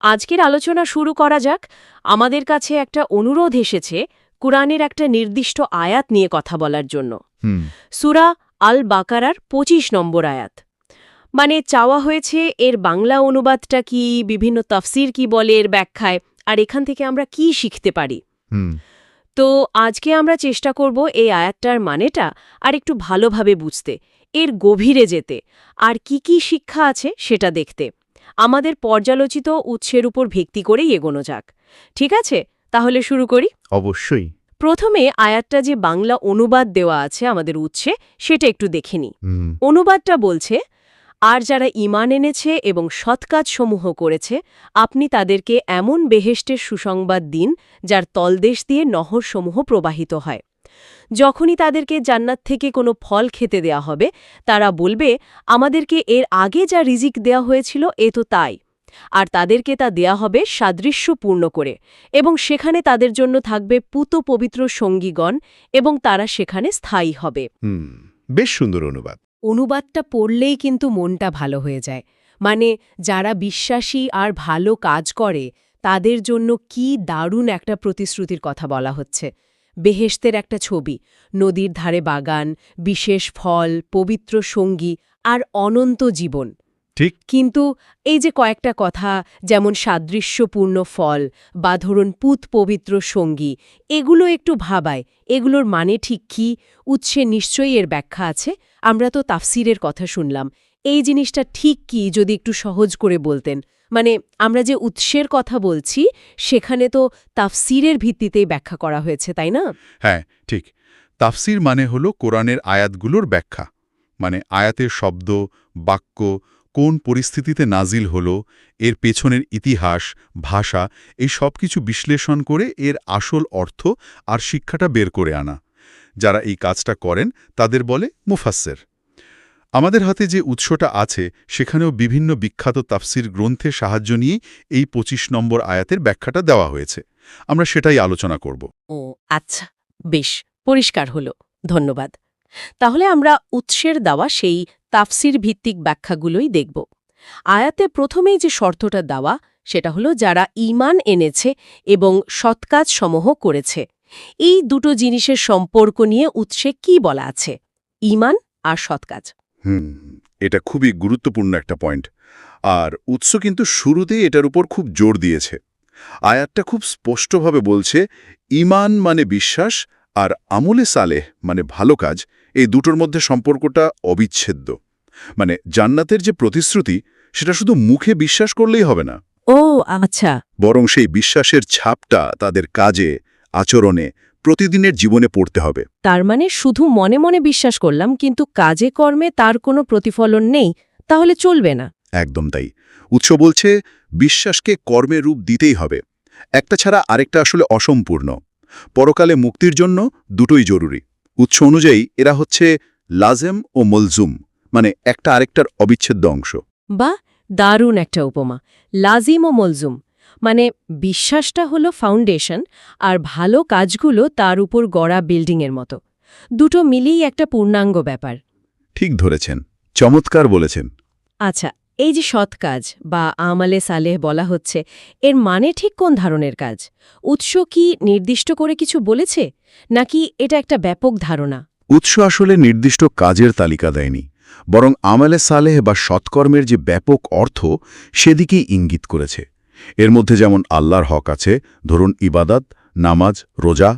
আজকের আলোচনা শুরু করা যাক। আমাদের কাছে একটা অনুরোধ এসেছে কুরআনের একটা নির্দিষ্ট আয়াত নিয়ে কথা বলার জন্য। সূরা আল বাকারার ২৫ নম্বর আয়াত। মানে চাওয়া হয়েছে এর বাংলা অনুবাদটা কি, বিভিন্ন তাফসির কি বলে এর ব্যাখ্যায়, আর এখান থেকে আমরা কি শিখতে পারি। তো আজকে আমরা চেষ্টা করব এই আয়াতটার মানেটা আর একটু ভালোভাবে বুঝতে, এর গভীরে যেতে, আর কি কি শিক্ষা আছে সেটা দেখতে। আমাদের পর্যালোচিত উৎসের উপর ভিত্তি করেই এগোনো যাক। ঠিক আছে, তাহলে শুরু করি। অবশ্যই। প্রথমে আয়াতটা যে বাংলা অনুবাদ দেওয়া আছে আমাদের উৎসে, সেটা একটু দেখে নিই। অনুবাদটা বলছে, আর যারা ঈমান এনেছে এবং সৎকাজসমূহ করেছে, আপনি তাদেরকে এমন বেহেশতের সুসংবাদ দিন যার তলদেশ দিয়ে নহরসমূহ প্রবাহিত হয়। যখনই তাদেরকে জান্নাত থেকে কোনো ফল খেতে দেয়া হবে, তারা বলবে, আমাদেরকে এর আগে যা রিজিক দেয়া হয়েছিল এ তো তাই। আর তাদেরকে তা দেয়া হবে সাদৃশ্যপূর্ণ করে, এবং সেখানে তাদের জন্য থাকবে পুত পবিত্র সঙ্গীগণ, এবং তারা সেখানে স্থায়ী হবে। বেশ সুন্দর অনুবাদ। অনুবাদটা পড়লেই কিন্তু মনটা ভালো হয়ে যায়। মানে যারা বিশ্বাসী আর ভালো কাজ করে তাদের জন্য কি দারুণ একটা প্রতিশ্রুতির কথা বলা হচ্ছে। বেহেশতের একটা ছবি, নদীর ধারে বাগান, বিশেষ ফল, পবিত্র সঙ্গী আর অনন্ত জীবন। ঠিক। কিন্তু এই যে কয়েকটা কথা, যেমন সাদৃশ্যপূর্ণ ফল বা ধরুন পুত পবিত্র সঙ্গী, এগুলো একটু ভাবায়। এগুলোর মানে ঠিক কি? উৎসে নিশ্চয়ই এর ব্যাখ্যা আছে। আমরা তো তাফসিরের কথা শুনলাম। এই জিনিসটা ঠিক কি যদি একটু সহজ করে বলতেন। মানে আমরা যে উৎসের কথা বলছি সেখানে তো তাফসিরের ভিত্তিতেই ব্যাখ্যা করা হয়েছে, তাই না? হ্যাঁ, ঠিক। তাফসির মানে হলো কোরআনের আয়াতগুলোর ব্যাখ্যা। মানে আয়াতের শব্দ, বাক্য কোন পরিস্থিতিতে নাজিল হলো, এর পেছনের ইতিহাস, ভাষা, এই সব কিছু বিশ্লেষণ করে এর আসল অর্থ আর শিক্ষাটা বের করে আনা। যারা এই কাজটা করেন তাদের বলে মুফাসসির। আমাদের হাতে যে উৎসটা আছে সেখানেও বিভিন্ন বিখ্যাত তাফসির গ্রন্থের সাহায্য নিয়ে এই ২৫ নম্বর আয়াতের ব্যাখ্যাটা দেওয়া হয়েছে। আমরা সেটাই আলোচনা করব। ও আচ্ছা, বেশ পরিষ্কার হলো, ধন্যবাদ। তাহলে আমরা উৎসের দেওয়া সেই তাফসির ভিত্তিক ব্যাখ্যাগুলোই দেখব। আয়াতে প্রথমেই যে শর্তটা দেওয়া সেটা হলো যারা ঈমান এনেছে এবং সৎকাজসমূহ করেছে। এই দুটো জিনিসের সম্পর্ক নিয়ে উৎসে কি বলা আছে, ঈমান আর সৎকাজ? এটা খুবই গুরুত্বপূর্ণ একটা পয়েন্ট। আর উৎস কিন্তু শুরুতেই এটার উপর খুব জোর দিয়েছে। আয়াতটা খুব স্পষ্টভাবে বলছে, ঈমান মানে বিশ্বাস, আর আমলে সালেহ মানে ভালো কাজ, এই দুটোর মধ্যে সম্পর্কটা অবিচ্ছেদ্য। মানে জান্নাতের যে প্রতিশ্রুতি সেটা শুধু মুখে বিশ্বাস করলেই হবে না। ও আচ্ছা। বরং সেই বিশ্বাসের ছাপটা তাদের কাজে, আচরণে, প্রতিদিনের জীবনে পড়তে হবে। তার মানে শুধু মনে মনে বিশ্বাস করলাম কিন্তু কাজে কর্মে তার কোনো প্রতিফলন নেই, তাহলে চলবে না। একদম তাই। উৎস বলছে বিশ্বাসকে কর্মে রূপ দিতেই হবে। একটা ছাড়া আরেকটা আসলে অসম্পূর্ণ। পরকালে মুক্তির জন্য দুটোই জরুরি। উৎস অনুযায়ী এরা হচ্ছে লাজেম ও মলজুম, মানে একটা আরেকটার অবিচ্ছেদ্য অংশ। বা দারুণ একটা উপমা, লাজিম ও মলজুম। মানে বিশ্বাসটা হলো ফাউন্ডেশন আর ভালো কাজগুলো তার উপর গড়া বিল্ডিংয়ের মতো। দুটো মিলিয়েই একটা পূর্ণাঙ্গ ব্যাপার। ঠিক ধরেছেন, চমৎকার বলেছেন। আচ্ছা, এই যে সৎ কাজ বা আমালে সালেহ বলা হচ্ছে, এর মানে ঠিক কোন ধরনের কাজ? উৎস কি নির্দিষ্ট করে কিছু বলেছে, নাকি এটা একটা ব্যাপক ধারণা? উৎস আসলে নির্দিষ্ট কাজের তালিকা দেয়নি, বরং আমালে সালেহ বা সৎকর্মের যে ব্যাপক অর্থ সেদিকেই ইঙ্গিত করেছে। এর মধ্যে যেমন আল্লাহর হক আছে, ধরুন ইবাদত, নামাজ, রোজা,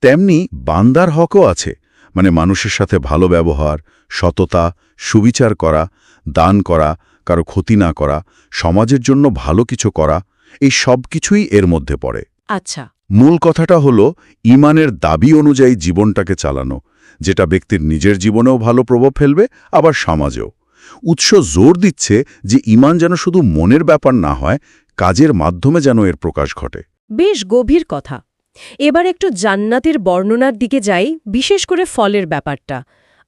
তেমনি বান্দার হকও আছে। মানে মানুষের সাথে ভালো ব্যবহার, সততা, সুবিচার করা, দান করা, কারো ক্ষতি না করা, সমাজের জন্য ভালো কিছু করা, এই সব কিছুই এর মধ্যে পড়ে। আচ্ছা। মূল কথাটা হলো ঈমানের দাবি অনুযায়ী জীবনটাকে চালানো, যেটা ব্যক্তির নিজের জীবনেও ভালো প্রভাব ফেলবে, আবার সমাজেও। উৎস জোর দিচ্ছে যে ঈমান যেন শুধু মনের ব্যাপার না হয়, কাজের মাধ্যমে যেন এর প্রকাশ ঘটে। বেশ গভীর কথা। এবার একটু জান্নাতের বর্ণনার দিকে যাই, বিশেষ করে ফলের ব্যাপারটা।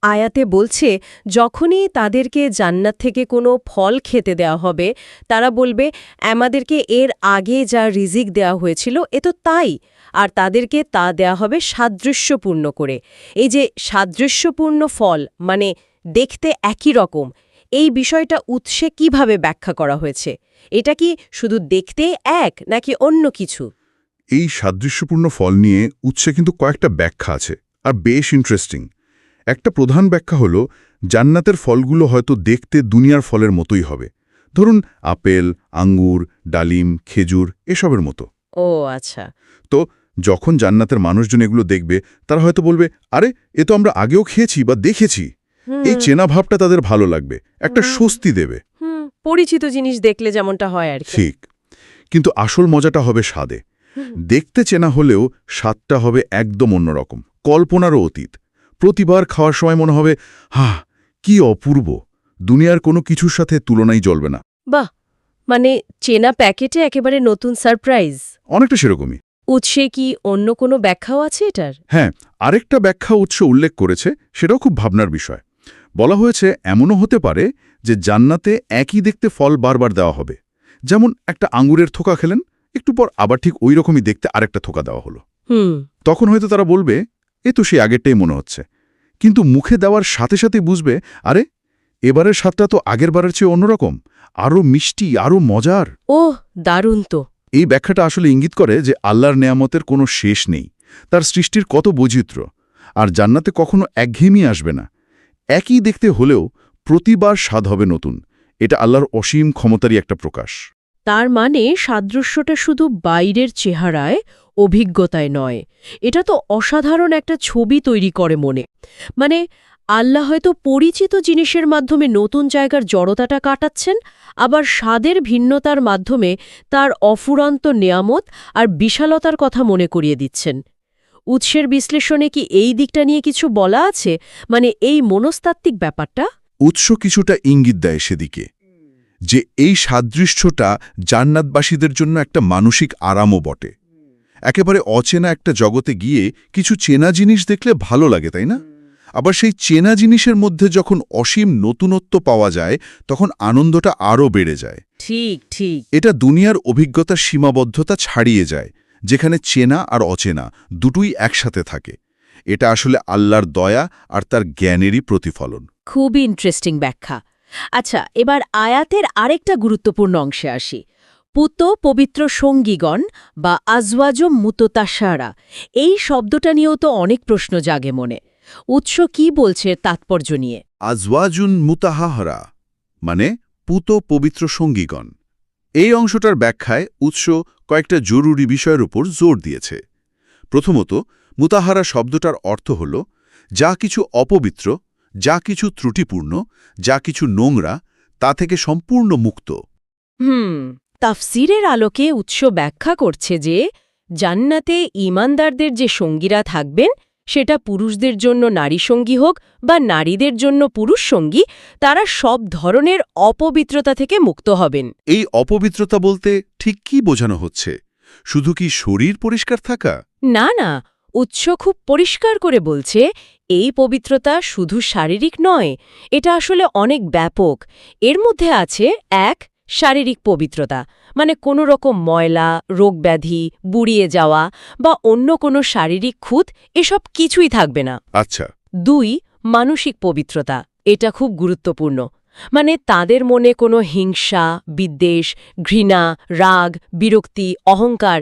আয়াতে বলছে যখনই তাদেরকে জান্নাত থেকে কোনো ফল খেতে দেওয়া হবে তারা বলবে, আমাদেরকে এর আগে যা রিজিক দেওয়া হয়েছিল এ তো তাই। আর তাদেরকে তা দেয়া হবে সাদৃশ্যপূর্ণ করে। এই যে সাদৃশ্যপূর্ণ ফল, মানে দেখতে একই রকম, এই বিষয়টা উৎসে কিভাবে ব্যাখ্যা করা হয়েছে? এটা কি শুধু দেখতে এক নাকি অন্য কিছু? এই সাদৃশ্যপূর্ণ ফল নিয়ে উৎসে কিন্তু কয়েকটা ব্যাখ্যা আছে, আর বেশ ইন্টারেস্টিং। একটা প্রধান ব্যাখ্যা হলো জান্নাতের ফলগুলো হয়তো দেখতে দুনিয়ার ফলের মতোই হবে। ধরুন আপেল, আঙ্গুর, ডালিম, খেজুর এসবের মতো। ও আচ্ছা। তো যখন জান্নাতের মানুষজন এগুলো দেখবে, তারা হয়তো বলবে, আরে এ তো আমরা আগেও খেয়েছি বা দেখেছি। এই চেনা ভাবটা তাদের ভালো লাগবে, একটা স্বস্তি দেবে। পরিচিত জিনিস দেখলে যেমনটা হয় আর কি। ঠিক, কিন্তু আসল মজাটা হবে স্বাদে। দেখতে চেনা হলেও স্বাদটা হবে একদম অন্যরকম, কল্পনারও অতীত। প্রতিবার খাওয়ার সময় মনে হবে, কি অপূর্ব, দুনিয়ার কোনো কিছুর সাথে তুলনাই চলবে না। বাহ, মানে চেনা প্যাকেটে একেবারে নতুন সারপ্রাইজ। অনেকটা সেরকমই। উৎসে কি অন্য কোনো ব্যাখ্যাও আছে এটার? হ্যাঁ, আরেকটা ব্যাখ্যা উৎস উল্লেখ করেছে, সেটাও খুব ভাবনার বিষয়। বলা হয়েছে এমনও হতে পারে যে জান্নাতে একই দেখতে ফল বারবার দেওয়া হবে। যেমন একটা আঙ্গুরের থোকা খেলেন, একটু পর আবার ঠিক ওই রকমই দেখতে আরেকটা থোকা দেওয়া হলো। তখন হয়তো তারা বলবে, এ তো সেই আগেরটাই মনে হচ্ছে। কিন্তু মুখে দেওয়ার সাথে সাথে বুঝবে, আরে এবারের স্বাদটা তো আগের বারের চেয়ে অন্যরকম, আরও মিষ্টি, আরও মজার। ওহ, দারুণ তো। এই ব্যাখ্যাটা আসলে ইঙ্গিত করে যে আল্লাহর নেয়ামতের কোনো শেষ নেই, তার সৃষ্টির কত বৈচিত্র্য। আর জান্নাতে কখনো একঘেয়েমি আসবে না। একই দেখতে হলেও প্রতিবার স্বাদ হবে নতুন। এটা আল্লাহর অসীম ক্ষমতারই একটা প্রকাশ। তার মানে সাদৃশ্যটা শুধু বাইরের চেহারায়, অভিজ্ঞতায় নয়, এটা তো অসাধারণ একটা ছবি তৈরি করে মনে। মানে আল্লাহ হয়তো পরিচিত জিনিসের মাধ্যমে নতুন জায়গার জড়তাটা কাটাচ্ছেন, আবার স্বাদের ভিন্নতার মাধ্যমে তার অফুরন্ত নেয়ামত আর বিশালতার কথা মনে করিয়ে দিচ্ছেন। উৎসের বিশ্লেষণে কি এই দিকটা নিয়ে কিছু বলা আছে, মানে এই মনস্তাত্ত্বিক ব্যাপারটা? উৎস কিছুটা ইঙ্গিত দেয় সেদিকে, যে এই সাদৃশ্যটা জান্নাতবাসীদের জন্য একটা মানসিক আরামও বটে। একেবারে অচেনা একটা জগতে গিয়ে কিছু চেনা জিনিস দেখলে ভালো লাগে, তাই না? আবার সেই চেনা জিনিসের মধ্যে যখন অসীম নতুনত্ব পাওয়া যায়, তখন আনন্দটা আরও বেড়ে যায়। ঠিক ঠিক। এটা দুনিয়ার অভিজ্ঞতার সীমাবদ্ধতা ছাড়িয়ে যায়, যেখানে চেনা আর অচেনা দুটোই একসাথে থাকে। এটা আসলে আল্লাহর দয়া আর তার জ্ঞানেরই প্রতিফলন। খুবই ইন্টারেস্টিং ব্যাখ্যা। আচ্ছা, এবার আয়াতের আরেকটা গুরুত্বপূর্ণ অংশে আসি। পুত পবিত্র সঙ্গীগণ বা আজওয়াজম মুততাশারা, এই শব্দটা নিয়েও তো অনেক প্রশ্ন জাগে মনে। উৎস কি বলছে তাৎপর্য নিয়ে? আজওয়াজুন মুতাহাহরা মানে পুত পবিত্র সঙ্গীগণ। এই অংশটার ব্যাখ্যায় উৎস কয়েকটা জরুরি বিষয়ের উপর জোর দিয়েছে। প্রথমত, মুতাহারা শব্দটার অর্থ হল যা কিছু অপবিত্র, যা কিছু ত্রুটিপূর্ণ, যা কিছু নোংরা, তা থেকে সম্পূর্ণ মুক্ত। তাফসিরের আলোকে উৎস ব্যাখ্যা করছে যে জান্নাতে ঈমানদারদের যে সঙ্গীরা থাকবেন, সেটা পুরুষদের জন্য নারী সঙ্গী হোক বা নারীদের জন্য পুরুষ সঙ্গী, তারা সব ধরনের অপবিত্রতা থেকে মুক্ত হবেন। এই অপবিত্রতা বলতে ঠিক কি বোঝানো হচ্ছে? শুধু কি শরীর পরিষ্কার থাকা? না না, উৎস খুব পরিষ্কার করে বলছে, এই পবিত্রতা শুধু শারীরিক নয়, এটা আসলে অনেক ব্যাপক। এর মধ্যে আছে এক, শারীরিক পবিত্রতা, মানে কোনো রকম ময়লা, রোগব্যাধি, বুড়িয়ে যাওয়া বা অন্য কোনো শারীরিক খুঁত, এসব কিছুই থাকবে না। আচ্ছা। 2, মানসিক পবিত্রতা। এটা খুব গুরুত্বপূর্ণ। মানে তাদের মনে কোনো হিংসা, বিদ্বেষ, ঘৃণা, রাগ, বিরক্তি, অহংকার,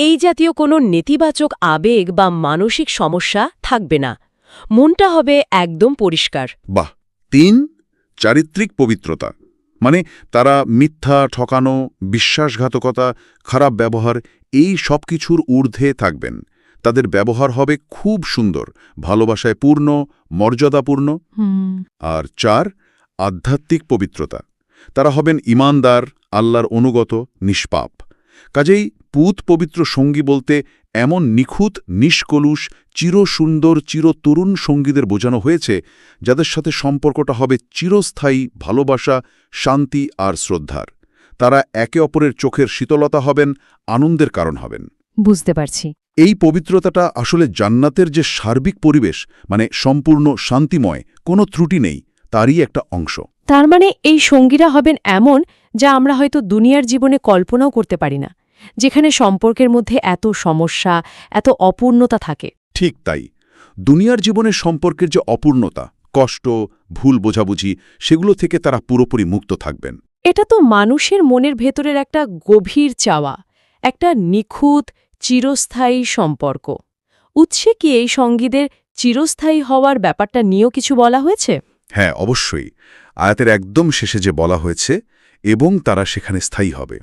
এই জাতীয় কোনো নেতিবাচক আবেগ বা মানসিক সমস্যা থাকবে না। মনটা হবে একদম পরিষ্কার। বাহ। 3, চারিত্রিক পবিত্রতা। মানে তারা মিথ্যা, ঠকানো, বিশ্বাসঘাতকতা, খারাপ ব্যবহার এই সব কিছুর ঊর্ধ্বে থাকবেন। তাদের ব্যবহার হবে খুব সুন্দর, ভালোবাসায় পূর্ণ, মর্যাদাপূর্ণ। আর 4, আধ্যাত্মিক পবিত্রতা। তারা হবেন ঈমানদার, আল্লাহর অনুগত, নিষ্পাপ। কাজেই পুত পবিত্র সঙ্গী বলতে এমন নিখুঁত, নিষ্কলুষ, চিরসুন্দর, চিরতরুণ সঙ্গীদের বোঝানো হয়েছে, যাদের সাথে সম্পর্কটা হবে চিরস্থায়ী ভালোবাসা, শান্তি আর শ্রদ্ধার। তারা একে অপরের চোখের শীতলতা হবেন, আনন্দের কারণ হবেন। বুঝতে পারছি। এই পবিত্রতাটা আসলে জান্নাতের যে সার্বিক পরিবেশ, মানে সম্পূর্ণ শান্তিময়, কোনো ত্রুটি নেই, তারই একটা অংশ। তার মানে এই সঙ্গীরা হবেন এমন, যা আমরা হয়তো দুনিয়ার জীবনে কল্পনাও করতে পারি না, যেখানে সম্পর্কের মধ্যে এত সমস্যা, এত অপূর্ণতা থাকে। ঠিক তাই। দুনিয়ার জীবনের সম্পর্কের যে অপূর্ণতা, কষ্ট, ভুল বোঝাবুঝি সেগুলো থেকে তারা পুরোপুরি মুক্ত থাকবেন। এটা তো মানুষের মনের ভেতরের একটা গভীর চাওয়া, একটা নিখুঁত চিরস্থায়ী সম্পর্ক। উৎসে কি এই সঙ্গীদের চিরস্থায়ী হওয়ার ব্যাপারটা নিয়েও কিছু বলা হয়েছে? হ্যাঁ, অবশ্যই। আয়াতের একদম শেষে যে বলা হয়েছে, এবং তারা সেখানে স্থায়ী হবে।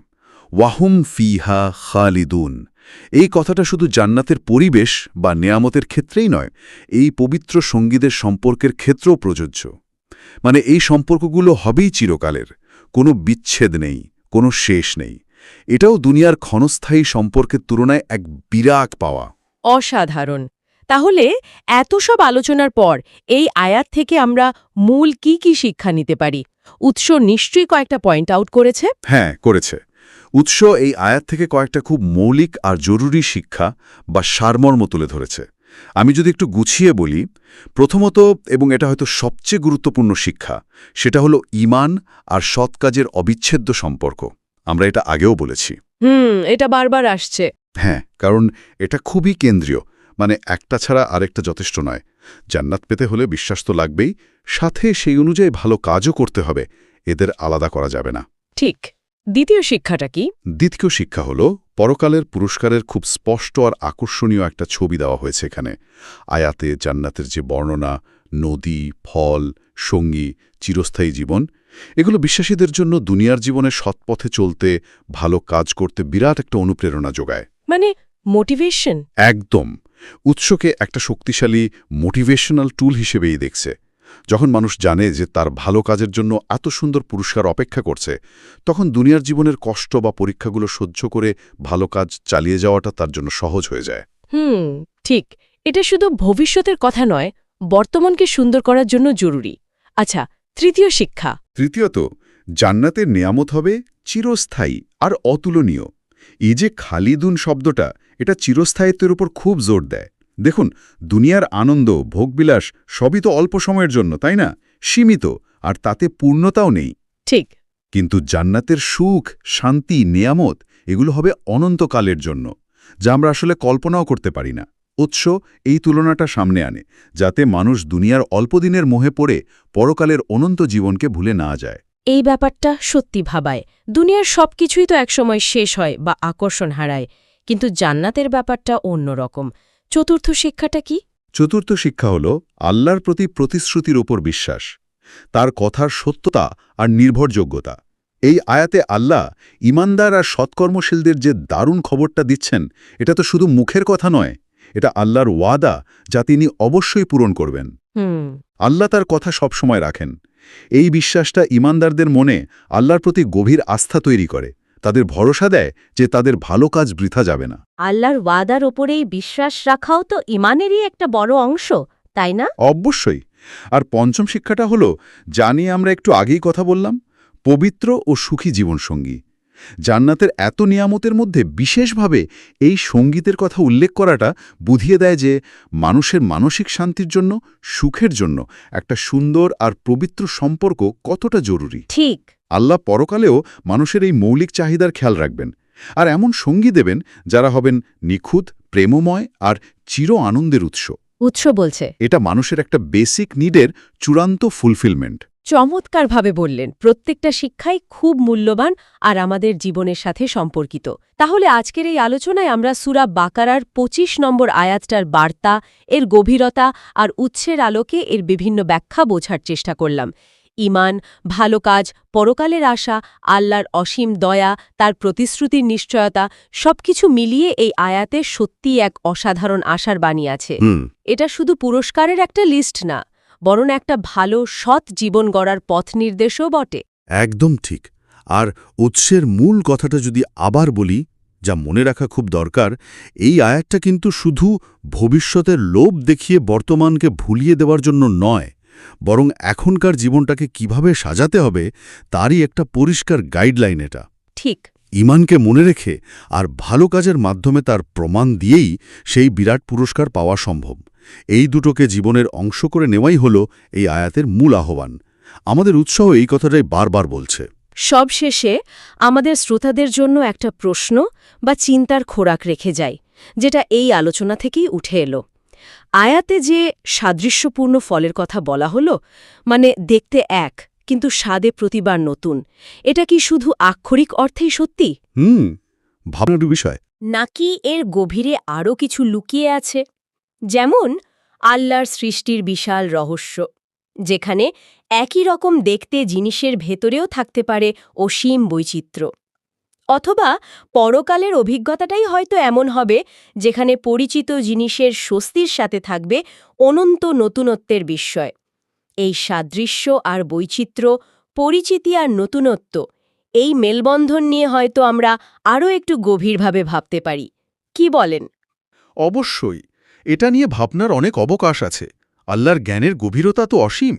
ওয়াহুম ফিহা খালিদুন। এই কথাটা শুধু জান্নাতের পরিবেশ বা নেয়ামতের ক্ষেত্রেই নয়, এই পবিত্র সঙ্গীদের সম্পর্কের ক্ষেত্রেও প্রযোজ্য। মানে এই সম্পর্কগুলো হবেই চিরকালের, কোনো বিচ্ছেদ নেই, কোনো শেষ নেই। এটাও দুনিয়ার ক্ষণস্থায়ী সম্পর্কের তুলনায় এক বিরাট পাওয়া। অসাধারণ। তাহলে এত সব আলোচনার পর এই আয়াত থেকে আমরা মূল কি কি শিক্ষা নিতে পারি? উৎস নিশ্চয়ই কয়েকটা পয়েন্ট আউট করেছে। হ্যাঁ, করেছে। উৎস এই আয়াত থেকে কয়েকটা খুব মৌলিক আর জরুরি শিক্ষা বা সারমর্ম তুলে ধরেছে। আমি যদি একটু গুছিয়ে বলি, প্রথমত, এবং এটা হয়তো সবচেয়ে গুরুত্বপূর্ণ শিক্ষা, সেটা হলো ঈমান আর সৎ কাজের অবিচ্ছেদ্য সম্পর্ক। আমরা এটা আগেও বলেছি। এটা বারবার আসছে। হ্যাঁ, কারণ এটা খুবই কেন্দ্রীয়। মানে একটা ছাড়া আরেকটা যথেষ্ট নয়। জান্নাত পেতে হলে বিশ্বাস তো লাগবেই, সাথে সেই অনুযায়ী ভালো কাজও করতে হবে। এদের আলাদা করা যাবে না। ঠিক। দ্বিতীয় শিক্ষাটা কি? দ্বিতীয় শিক্ষা হল পরকালের পুরস্কারের খুব স্পষ্ট আর আকর্ষণীয় একটা ছবি দেওয়া হয়েছে এখানে। আয়াতে জান্নাতের যে বর্ণনা, নদী, ফল, সঙ্গী, চিরস্থায়ী জীবন, এগুলো বিশ্বাসীদের জন্য দুনিয়ার জীবনে সৎপথে চলতে, ভালো কাজ করতে বিরাট একটা অনুপ্রেরণা যোগায়। মানে মোটিভেশন। একদম। উৎসকে একটা শক্তিশালী মোটিভেশনাল টুল হিসেবেই দেখছে। যখন মানুষ জানে যে তার ভালো কাজের জন্য এত সুন্দর পুরস্কার অপেক্ষা করছে, তখন দুনিয়ার জীবনের কষ্ট বা পরীক্ষাগুলো সহ্য করে ভালো কাজ চালিয়ে যাওয়াটা তার জন্য সহজ হয়ে যায়। ঠিক। এটা শুধু ভবিষ্যতের কথা নয়, বর্তমানকে সুন্দর করার জন্য জরুরি। আচ্ছা, তৃতীয় শিক্ষা। তৃতীয়ত, জান্নাতের নেয়ামত হবে চিরস্থায়ী আর অতুলনীয়। এই যে খালিদুন শব্দটা, এটা চিরস্থায়িত্বের উপর খুব জোর দেয়। দেখুন, দুনিয়ার আনন্দ, ভোগবিলাস সবই তো অল্প সময়ের জন্য, তাই না? সীমিত, আর তাতে পূর্ণতাও নেই। ঠিক। কিন্তু জান্নাতের সুখ, শান্তি, নেয়ামত এগুলো হবে অনন্তকালের জন্য, যা আমরা আসলে কল্পনাও করতে পারি না। উৎস এই তুলনাটা সামনে আনে, যাতে মানুষ দুনিয়ার অল্পদিনের মোহে পড়ে পরকালের অনন্ত জীবনকে ভুলে না যায়। এই ব্যাপারটা সত্যি ভাবায়। দুনিয়ার সবকিছুই তো একসময় শেষ হয় বা আকর্ষণ হারায়, কিন্তু জান্নাতের ব্যাপারটা অন্যরকম। চতুর্থ শিক্ষাটা কি? চতুর্থ শিক্ষা হল আল্লাহর প্রতি প্রতিশ্রুতির ওপর বিশ্বাস, তার কথার সত্যতা আর নির্ভরযোগ্যতা। এই আয়াতে আল্লাহ ঈমানদার আর সৎকর্মশীলদের যে দারুণ খবরটা দিচ্ছেন, এটা তো শুধু মুখের কথা নয়, এটা আল্লাহর ওয়াদা, যা তিনি অবশ্যই পূরণ করবেন। আল্লাহ তার কথা সবসময় রাখেন। এই বিশ্বাসটা ঈমানদারদের মনে আল্লাহর প্রতি গভীর আস্থা তৈরি করে, তাদের ভরসা দেয় যে তাদের ভালো কাজ বৃথা যাবে না। আল্লাহর ওয়াদার ওপরেই বিশ্বাস রাখাও তো ঈমানেরই একটা বড় অংশ, তাই না? অবশ্যই। আর পঞ্চম শিক্ষাটা হলো, যা নিয়ে আমরা একটু আগেই কথা বললাম, পবিত্র ও সুখী জীবনসঙ্গী। জান্নাতের এত নিয়ামতের মধ্যে বিশেষভাবে এই সঙ্গীতের কথা উল্লেখ করাটা বুঝিয়ে দেয় যে মানুষের মানসিক শান্তির জন্য, সুখের জন্য একটা সুন্দর আর পবিত্র সম্পর্ক কতটা জরুরি। ঠিক। আল্লাহ পরকালেও মানুষের এই মৌলিক চাহিদার খেয়াল রাখবেন, আর এমন সঙ্গী দেবেন যারা হবেন নিখুঁত, প্রেমময় আর চির আনন্দের উৎস। উৎস বলছে এটা মানুষের একটা বেসিক নিডের চূড়ান্ত ফুলফিলমেন্ট। চমৎকারভাবে বললেন। প্রত্যেকটা শিক্ষাই খুব মূল্যবান আর আমাদের জীবনের সাথে সম্পর্কিত। তাহলে আজকের এই আলোচনায় আমরা সূরা বাকারার ২৫ নম্বর আয়াতটার বার্তা, এর গভীরতা আর উৎসের আলোকে এর বিভিন্ন ব্যাখ্যা বোঝার চেষ্টা করলাম। ঈমান, ভালো কাজ, পরকালের আশা, আল্লাহর অসীম দয়া, তার প্রতিশ্রুতির নিশ্চয়তা, সবকিছু মিলিয়ে এই আয়াতে সত্যিই এক অসাধারণ আশার বাণী আছে। এটা শুধু পুরস্কারের একটা লিস্ট না, বরং একটা ভালো সৎ জীবন গড়ার পথ নির্দেশও বটে। একদম ঠিক। আর উৎসের মূল কথাটা যদি আবার বলি, যা মনে রাখা খুব দরকার, এই আয়াতটা কিন্তু শুধু ভবিষ্যতের লোভ দেখিয়ে বর্তমানকে ভুলিয়ে দেওয়ার জন্য নয়, বরং এখনকার জীবনটাকে কিভাবে সাজাতে হবে তারই একটা পরিষ্কার গাইডলাইন এটা। ঠিক। ঈমানকে মনে রেখে আর ভালো কাজের মাধ্যমে তার প্রমাণ দিয়েই সেই বিরাট পুরস্কার পাওয়া সম্ভব। এই দুটোকে জীবনের অংশ করে নেওয়াই হলো এই আয়াতের মূল আহ্বান। আমাদের উৎসাহ এই কথাটাই বারবার বলছে। সবশেষে আমাদের শ্রোতাদের জন্য একটা প্রশ্ন বা চিন্তার খোরাক রেখে যায়, যেটা এই আলোচনা থেকেই উঠে এলো। আয়াতে যে সাদৃশ্যপূর্ণ ফলের কথা বলা হলো, মানে দেখতে এক কিন্তু স্বাদে প্রতিবার নতুন, এটা কি শুধু আক্ষরিক অর্থেই সত্যি, ভাবনার বিষয়। নাকি এর গভীরে আরও কিছু লুকিয়ে আছে? যেমন আল্লাহর সৃষ্টির বিশাল রহস্য, যেখানে একই রকম দেখতে জিনিসের ভেতরেও থাকতে পারে অসীম বৈচিত্র্য। অথবা পরকালের অভিজ্ঞতাটাই হয়তো এমন হবে যেখানে পরিচিত জিনিসের স্বস্তির সাথে থাকবে অনন্ত নতুনত্বের বিস্ময়। এই সাদৃশ্য আর বৈচিত্র্য, পরিচিতি আর নতুনত্ব, এই মেলবন্ধন নিয়ে হয়তো আমরা আরও একটু গভীরভাবে ভাবতে পারি। কি বলেন? অবশ্যই, এটা নিয়ে ভাবনার অনেক অবকাশ আছে। আল্লাহর জ্ঞানের গভীরতা তো অসীম।